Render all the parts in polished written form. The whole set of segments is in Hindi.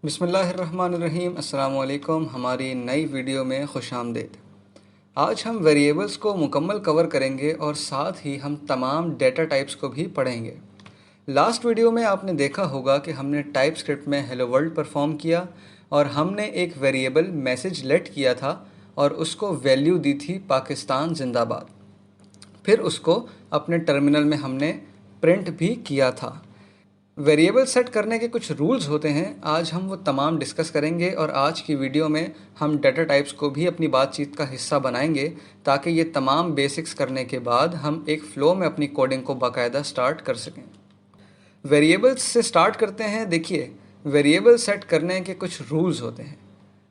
बिस्मिल्लाहिर्रहमानिर्रहीम। अस्सलाम वालेकुम। हमारी नई वीडियो में खुशामदीद। आज हम वेरिएबल्स को मुकम्मल कवर करेंगे और साथ ही हम तमाम डेटा टाइप्स को भी पढ़ेंगे। लास्ट वीडियो में आपने देखा होगा कि हमने टाइप स्क्रिप्ट में हेलो वर्ल्ड परफॉर्म किया और हमने एक वेरिएबल मैसेज लेट किया था और उसको वैल्यू दी थी पाकिस्तान जिंदाबाद। फिर उसको अपने टर्मिनल में हमने प्रिंट भी किया था। वेरिएबल सेट करने के कुछ रूल्स होते हैं, आज हम वो तमाम डिस्कस करेंगे और आज की वीडियो में हम डाटा टाइप्स को भी अपनी बातचीत का हिस्सा बनाएंगे ताकि ये तमाम बेसिक्स करने के बाद हम एक फ़्लो में अपनी कोडिंग को बाकायदा स्टार्ट कर सकें। वेरिएबल्स से स्टार्ट करते हैं। देखिए, वेरिएबल सेट करने के कुछ रूल्स होते हैं।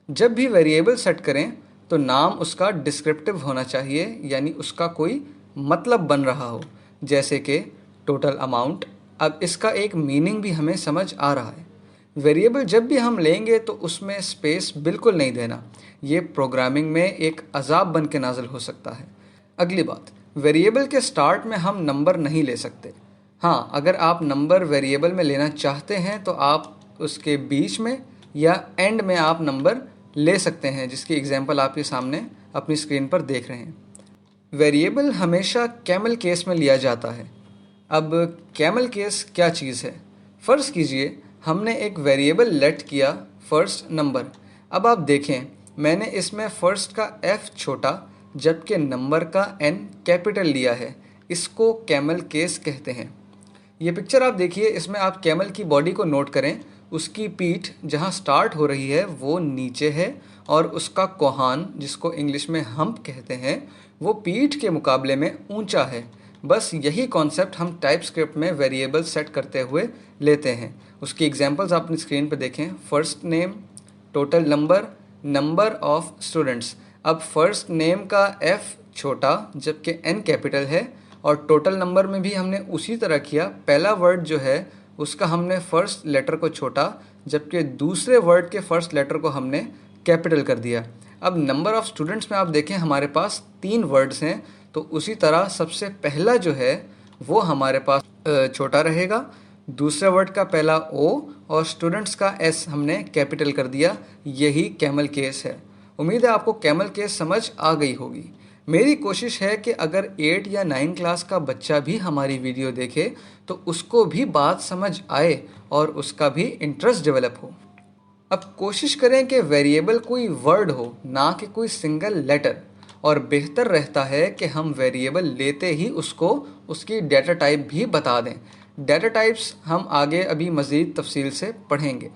जब भी वेरिएबल सेट करें तो नाम उसका डिस्क्रिप्टिव होना चाहिए, यानी उसका कोई मतलब बन रहा हो, जैसे कि टोटल अमाउंट। अब इसका एक मीनिंग भी हमें समझ आ रहा है। वेरिएबल जब भी हम लेंगे तो उसमें स्पेस बिल्कुल नहीं देना, ये प्रोग्रामिंग में एक अजाब बन के नाजिल हो सकता है। अगली बात, वेरिएबल के स्टार्ट में हम नंबर नहीं ले सकते। हाँ, अगर आप नंबर वेरिएबल में लेना चाहते हैं तो आप उसके बीच में या एंड में आप नंबर ले सकते हैं, जिसकी एग्जांपल आपके सामने अपनी स्क्रीन पर देख रहे हैं। वेरिएबल हमेशा कैमल केस में लिया जाता है। अब कैमल केस क्या चीज़ है? फ़र्ज़ कीजिए हमने एक वेरिएबल लेट किया फ़र्स्ट नंबर। अब आप देखें, मैंने इसमें फ़र्स्ट का f छोटा जबकि नंबर का n कैपिटल लिया है। इसको कैमल केस कहते हैं। ये पिक्चर आप देखिए, इसमें आप कैमल की बॉडी को नोट करें। उसकी पीठ जहाँ स्टार्ट हो रही है वो नीचे है और उसका कोहान, जिसको इंग्लिश में हम्प कहते हैं, वो पीठ के मुकाबले में ऊंचा है। बस यही कॉन्सेप्ट हम टाइप स्क्रिप्ट में वेरिएबल सेट करते हुए लेते हैं। उसकी एग्जांपल्स आप अपनी स्क्रीन पर देखें। First name, total number, number of students. अब फर्स्ट नेम का f छोटा जबकि n कैपिटल है और टोटल नंबर में भी हमने उसी तरह किया। पहला वर्ड जो है उसका हमने फर्स्ट लेटर को छोटा जबकि दूसरे वर्ड के फर्स्ट लेटर को हमने कैपिटल कर दिया। अब नंबर ऑफ स्टूडेंट्स में आप देखें हमारे पास 3 वर्ड्स हैं, तो उसी तरह सबसे पहला जो है वो हमारे पास छोटा रहेगा, दूसरे वर्ड का पहला o और स्टूडेंट्स का s हमने कैपिटल कर दिया। यही कैमल केस है। उम्मीद है आपको कैमल केस समझ आ गई होगी। मेरी कोशिश है कि अगर 8 या 9 क्लास का बच्चा भी हमारी वीडियो देखे तो उसको भी बात समझ आए और उसका भी इंटरेस्ट डेवलप हो। अब कोशिश करें कि वेरिएबल कोई वर्ड हो, ना कि कोई सिंगल लेटर, और बेहतर रहता है कि हम वेरिएबल लेते ही उसको उसकी डेटा टाइप भी बता दें। डेटा टाइप्स हम आगे अभी मज़ीद तफसील से पढ़ेंगे।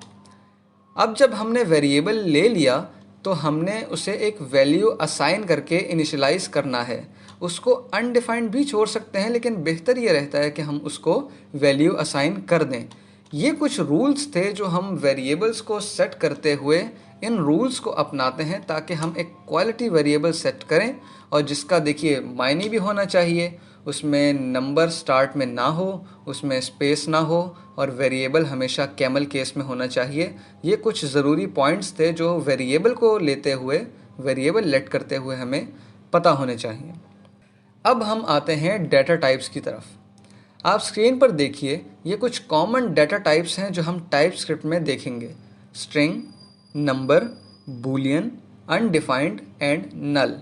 अब जब हमने वेरिएबल ले लिया तो हमने उसे एक वैल्यू असाइन करके इनिशियलाइज करना है। उसको अनडिफाइंड भी छोड़ सकते हैं, लेकिन बेहतर ये रहता है कि हम उसको वैल्यू असाइन कर दें। ये कुछ रूल्स थे जो हम वेरिएबल्स को सेट करते हुए इन रूल्स को अपनाते हैं ताकि हम एक क्वालिटी वेरिएबल सेट करें और जिसका देखिए मायने भी होना चाहिए। उसमें नंबर स्टार्ट में ना हो, उसमें स्पेस ना हो और वेरिएबल हमेशा कैमल केस में होना चाहिए। ये कुछ ज़रूरी पॉइंट्स थे जो वेरिएबल को लेते हुए, वेरिएबल लेट करते हुए हमें पता होने चाहिए। अब हम आते हैं डेटा टाइप्स की तरफ। आप स्क्रीन पर देखिए, ये कुछ कॉमन डेटा टाइप्स हैं जो हम टाइप स्क्रिप्ट में देखेंगे। String, number, boolean, undefined and null.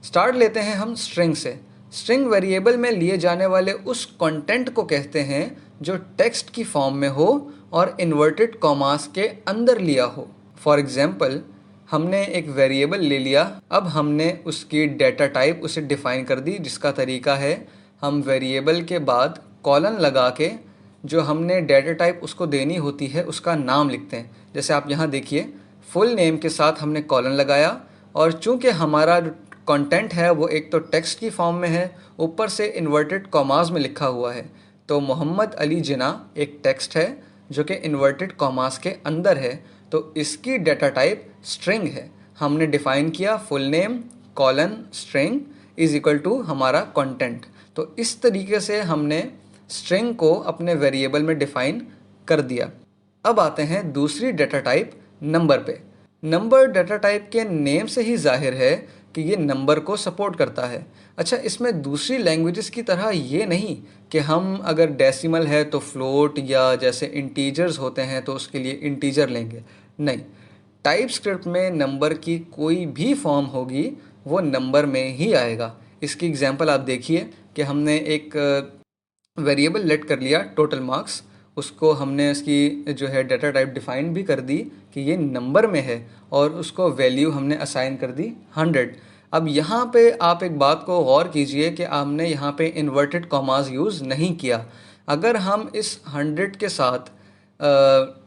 Start लेते हैं हम स्ट्रिंग से। स्ट्रिंग वेरिएबल में लिए जाने वाले उस कंटेंट को कहते हैं जो टेक्स्ट की फॉर्म में हो और इन्वर्टेड कॉमास के अंदर लिया हो। फॉर एग्जांपल, हमने एक वेरिएबल ले लिया, अब हमने उसकी डेटा टाइप उसे डिफ़ाइन कर दी, जिसका तरीका है हम वेरिएबल के बाद कॉलन लगा के जो हमने डेटा टाइप उसको देनी होती है उसका नाम लिखते हैं। जैसे आप यहाँ देखिए, फुल नेम के साथ हमने कॉलन लगाया और चूंकि हमारा जो कंटेंट है वो एक तो टेक्स्ट की फॉर्म में है, ऊपर से इन्वर्टेड कॉमास में लिखा हुआ है, तो मोहम्मद अली जिना एक टेक्स्ट है जो कि इन्वर्टेड कॉमास के अंदर है, तो इसकी डेटा टाइप स्ट्रिंग है। हमने डिफ़ाइन किया full name colon string is equal to हमारा कंटेंट। तो इस तरीके से हमने स्ट्रिंग को अपने वेरिएबल में डिफ़ाइन कर दिया। अब आते हैं दूसरी डेटा टाइप नंबर पे। नंबर डेटा टाइप के नेम से ही जाहिर है कि ये नंबर को सपोर्ट करता है। अच्छा, इसमें दूसरी लैंग्वेजेस की तरह ये नहीं कि हम अगर डेसिमल है तो फ्लोट या जैसे इंटीजर्स होते हैं तो उसके लिए इंटीजर लेंगे। नहीं, टाइप स्क्रिप्ट में नंबर की कोई भी फॉर्म होगी वो नंबर में ही आएगा। इसकी एग्जांपल आप देखिए कि हमने एक वेरिएबल लेट कर लिया टोटल मार्क्स, उसको हमने उसकी जो है डाटा टाइप डिफाइन भी कर दी कि ये नंबर में है और उसको वैल्यू हमने असाइन कर दी 100। अब यहाँ पे आप एक बात को गौर कीजिए कि आपने यहाँ पे इन्वर्टेड कॉमास यूज़ नहीं किया। अगर हम इस 100 के साथ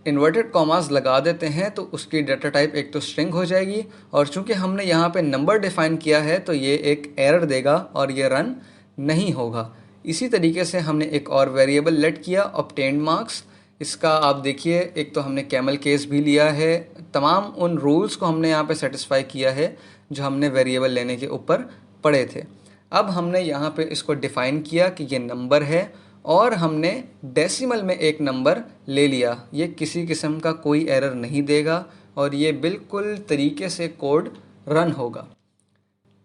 इन्वर्टेड कॉमास लगा देते हैं तो उसकी डाटा टाइप एक तो स्ट्रिंग हो जाएगी, और चूंकि हमने यहाँ पे नंबर डिफाइन किया है तो ये एक एरर देगा और ये रन नहीं होगा। इसी तरीके से हमने एक और वेरिएबल लेट किया ऑब्टेन्ड मार्क्स। इसका आप देखिए, एक तो हमने कैमल केस भी लिया है, तमाम उन रूल्स को हमने यहाँ पे सेटिस्फाई किया है जो हमने वेरिएबल लेने के ऊपर पढ़े थे। अब हमने यहाँ पे इसको डिफ़ाइन किया कि ये नंबर है और हमने डेसिमल में एक नंबर ले लिया। ये किसी किस्म का कोई एरर नहीं देगा और ये बिल्कुल तरीके से कोड रन होगा।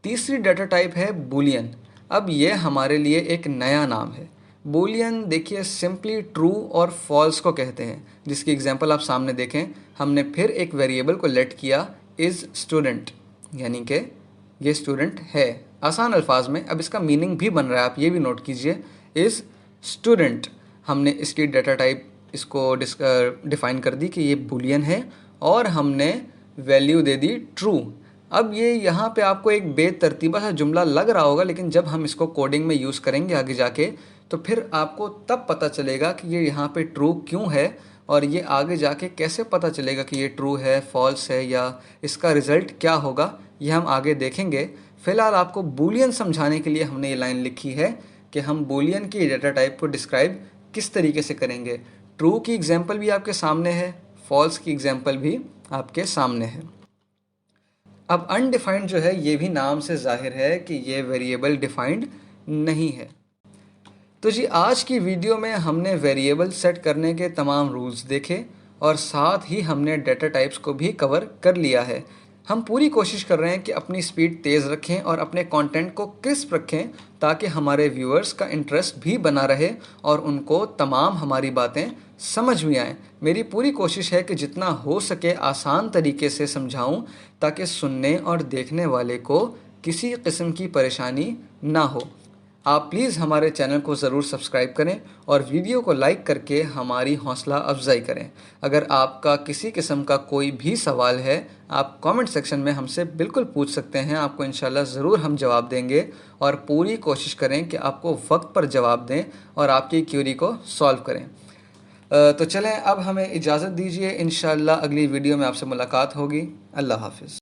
तीसरी डाटा टाइप है बूलियन। अब ये हमारे लिए एक नया नाम है। बूलियन देखिए सिंपली ट्रू और फॉल्स को कहते हैं, जिसकी एग्जांपल आप सामने देखें। हमने फिर एक वेरिएबल को लेट किया इज़ स्टूडेंट, यानी कि ये स्टूडेंट है। आसान अल्फाज में अब इसका मीनिंग भी बन रहा है, आप ये भी नोट कीजिए, इज़ स्टूडेंट। हमने इसकी डाटा टाइप इसको डिफ़ाइन कर दी कि ये बूलियन है और हमने वैल्यू दे दी ट्रू। अब ये यहाँ पे आपको एक बेतरतीबा सा जुमला लग रहा होगा, लेकिन जब हम इसको कोडिंग में यूज़ करेंगे आगे जाके तो फिर आपको तब पता चलेगा कि ये यहाँ पे ट्रू क्यों है और ये आगे जाके कैसे पता चलेगा कि ये ट्रू है, फॉल्स है या इसका रिज़ल्ट क्या होगा, ये हम आगे देखेंगे। फ़िलहाल आपको बूलियन समझाने के लिए हमने ये लाइन लिखी है कि हम बूलियन की डाटा टाइप को डिस्क्राइब किस तरीके से करेंगे। ट्रू की एग्जांपल भी आपके सामने है, फॉल्स की एग्जांपल भी आपके सामने है। अब अनडिफाइंड जो है, ये भी नाम से जाहिर है कि ये वेरिएबल डिफाइंड नहीं है। तो जी आज की वीडियो में हमने वेरिएबल सेट करने के तमाम रूल्स देखे और साथ ही हमने डाटा टाइप्स को भी कवर कर लिया है। हम पूरी कोशिश कर रहे हैं कि अपनी स्पीड तेज़ रखें और अपने कंटेंट को क्रिस्प रखें ताकि हमारे व्यूअर्स का इंटरेस्ट भी बना रहे और उनको तमाम हमारी बातें समझ में आएँ। मेरी पूरी कोशिश है कि जितना हो सके आसान तरीके से समझाऊं ताकि सुनने और देखने वाले को किसी किस्म की परेशानी ना हो। आप प्लीज़ हमारे चैनल को ज़रूर सब्सक्राइब करें और वीडियो को लाइक करके हमारी हौसला अफजाई करें। अगर आपका किसी किस्म का कोई भी सवाल है, आप कमेंट सेक्शन में हमसे बिल्कुल पूछ सकते हैं। आपको इंशाल्लाह ज़रूर हम जवाब देंगे और पूरी कोशिश करें कि आपको वक्त पर जवाब दें और आपकी क्यूरी को सॉल्व करें। तो चलें अब हमें इजाज़त दीजिए, इंशाल्लाह अगली वीडियो में आपसे मुलाकात होगी। अल्लाह हाफ़िज़।